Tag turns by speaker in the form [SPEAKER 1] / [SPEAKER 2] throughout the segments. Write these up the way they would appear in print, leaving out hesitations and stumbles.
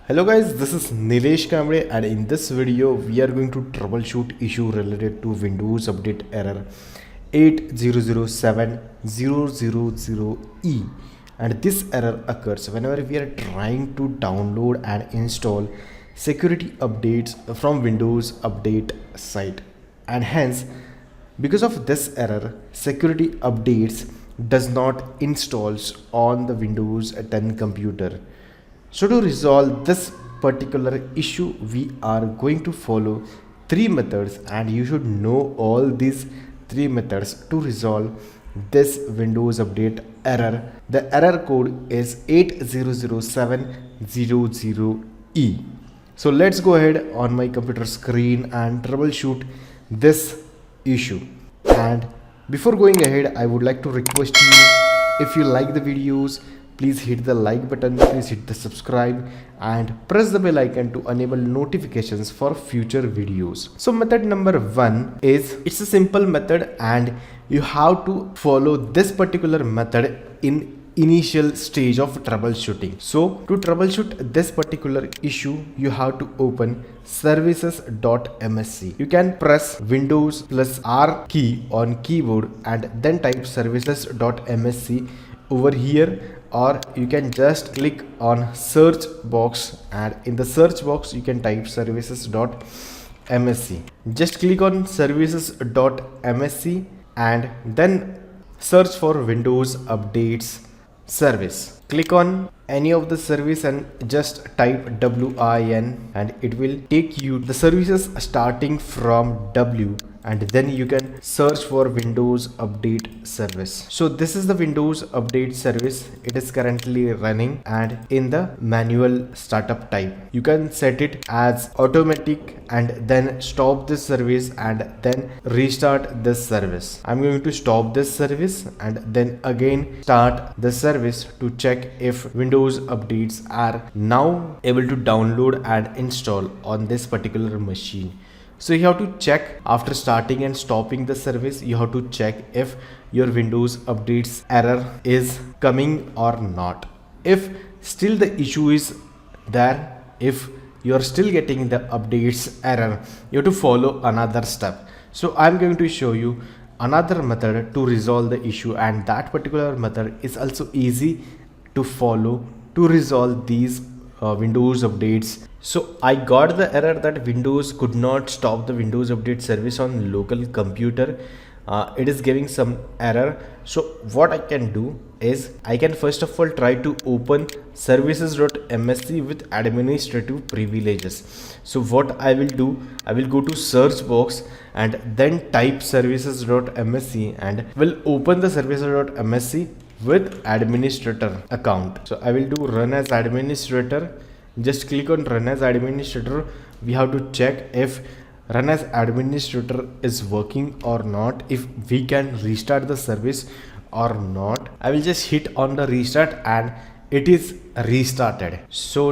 [SPEAKER 1] Hello guys, this is Nilesh Kamble, and in this video we are going to troubleshoot issue related to Windows update error 8007000E, and this error occurs whenever we are trying to download and install security updates from Windows update site, and hence because of this error security updates does not installs on the Windows 10 computer. So to resolve this particular issue, we are going to follow three methods, and you should know all these three methods to resolve this Windows update error. The error code is 8007000E. So let's go ahead on my computer screen and troubleshoot this issue. And before going ahead, I would like to request you, if you like the videos, please hit the like button, please hit the subscribe and press the bell icon to enable notifications for future videos. So method number one is, it's a simple method and you have to follow this particular method in initial stage of troubleshooting. So to troubleshoot this particular issue, you have to open services.msc. You can press Windows plus R key on keyboard and then type services.msc over here, or you can just click on search box and in the search box you can type services.msc. Just click on services.msc and then search for Windows updates service. Click on any of the service and just type WIN and it will take you the services starting from W, and then you can search for Windows update service. So this is the Windows update service. It is currently running and in the manual startup type. You can set it as automatic and then stop this service and then restart this service. I'm going to stop this service and then again start the service to check if Windows updates are now able to download and install on this particular machine. So you have to check after starting and stopping the service, you have to check if your Windows updates error is coming or not. If still the issue is there, if you are still getting the updates error, you have to follow another step. So I'm going to show you another method to resolve the issue, and that particular method is also easy to follow to resolve these Windows updates. So I got the error that Windows could not stop the Windows update service on local computer. It is giving some error. So what I can do is, I can first of all try to open services.msc with administrative privileges. So what I will do, I will go to search box and then type services.msc and will open the services.msc with administrator account. So I will do run as administrator. Just click on run as administrator. We have to check if run as administrator is working or not, if we can restart the service or not. I will just hit on the restart and it is restarted. So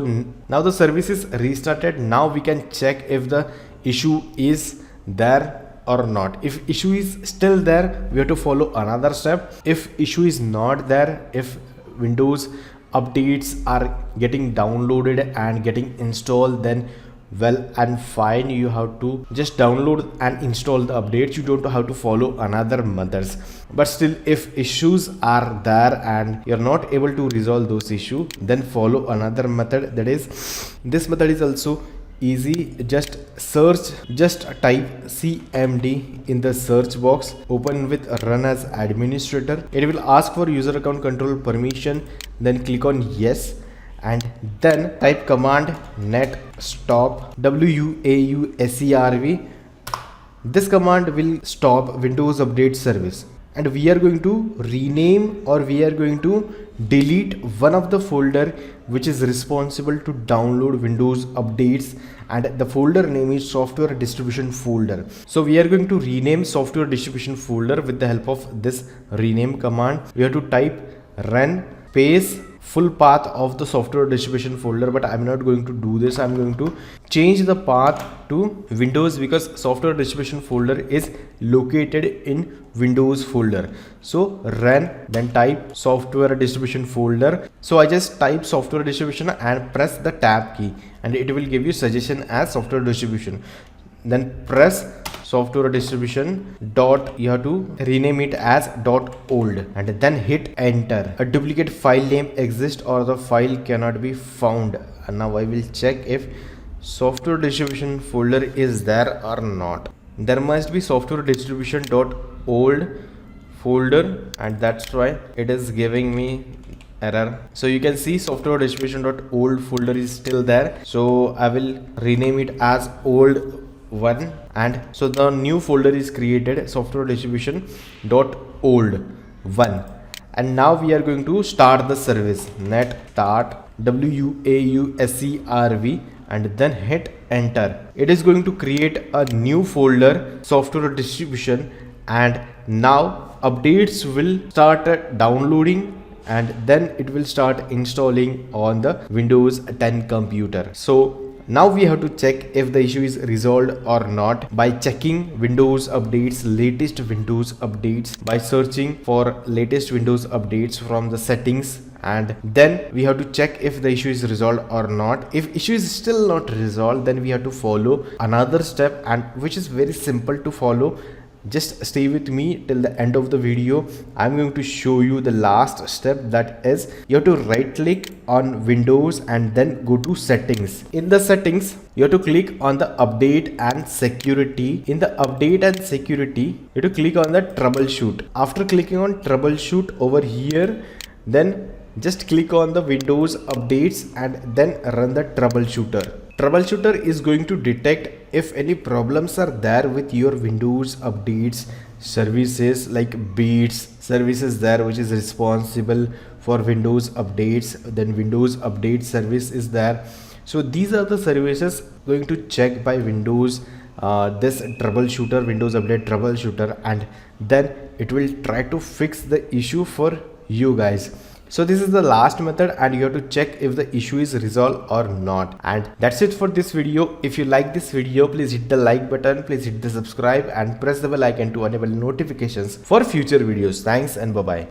[SPEAKER 1] now the service is restarted. Now we can check if the issue is there or not. If issue is still there, we have to follow another step. If issue is not there, if Windows updates are getting downloaded and getting installed, then well and fine, you have to just download and install the updates. You don't have to follow another methods. But still, if issues are there and you're not able to resolve those issues, then follow another method. That is, this method is also easy. Just search, just type cmd in the search box, open with run as administrator. It will ask for user account control permission, then click on yes and then type command net stop WAUSERV. This command will stop Windows update service, and we are going to rename, or we are going to delete one of the folder which is responsible to download Windows updates, and the folder name is software distribution folder. So we are going to rename software distribution folder with the help of this rename command. We have to type run space full path of the software distribution folder, but I'm not going to do this. I'm going to change the path to Windows because software distribution folder is located in Windows folder. So run, then type software distribution folder. So I just type software distribution and press the tab key, and it will give you suggestion as software distribution. Then press software distribution dot, you have to rename it as .old, and then hit enter. A duplicate file name exists or the file cannot be found. And now I will check if software distribution folder is there or not. There must be software distribution .old folder, and that's why it is giving me error. So you can see software distribution.old folder is still there, so I will rename it as old one, and so the new folder is created, software distribution.old one. And now we are going to start the service. Net start WAUSERV, and then hit enter. It is going to create a new folder, software distribution, and now updates will start downloading, and then it will start installing on the Windows 10 computer. So now we have to check if the issue is resolved or not by checking Windows updates, latest Windows updates, by searching for latest Windows updates from the settings, and then we have to check if the issue is resolved or not. If issue is still not resolved, then we have to follow another step, and which is very simple to follow. Just stay with me till the end of the video. I'm going to show you the last step, that is you have to right click on Windows and then go to settings. In the settings, you have to click on the update and security. In the update and security, you have to click on the troubleshoot. After clicking on troubleshoot over here, then just click on the Windows updates and then run the troubleshooter. Troubleshooter is going to detect if any problems are there with your Windows updates services, like Beats services there, which is responsible for Windows updates. Then Windows update service is there. So these are the services going to check by Windows, this troubleshooter, Windows update troubleshooter, and then it will try to fix the issue for you guys. So this is the last method, and you have to check if the issue is resolved or not. And that's it for this video. If you like this video, please hit the like button, please hit the subscribe and press the bell icon to enable notifications for future videos. Thanks and bye bye.